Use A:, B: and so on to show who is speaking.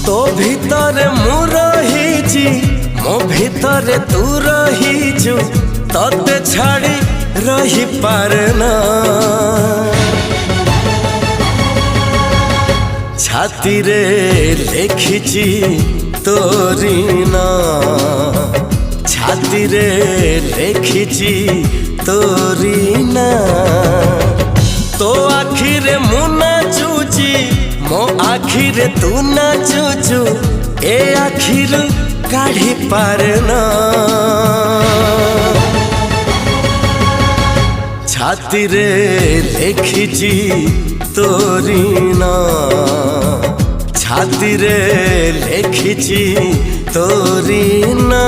A: तो भीतर मु रही मो भीतर तू रहीचु तते छाड़ी रही पारना छाती रे लिखिची तोरी ना छाती रे लिखिची तोरी ना तो आखिरे मु नाचुची मो आखिरे तू नाचुचु ए आखिर काढ़ी पारना छाती रे लिखिची तोरी ना छाती रे लिखिची तोरी ना।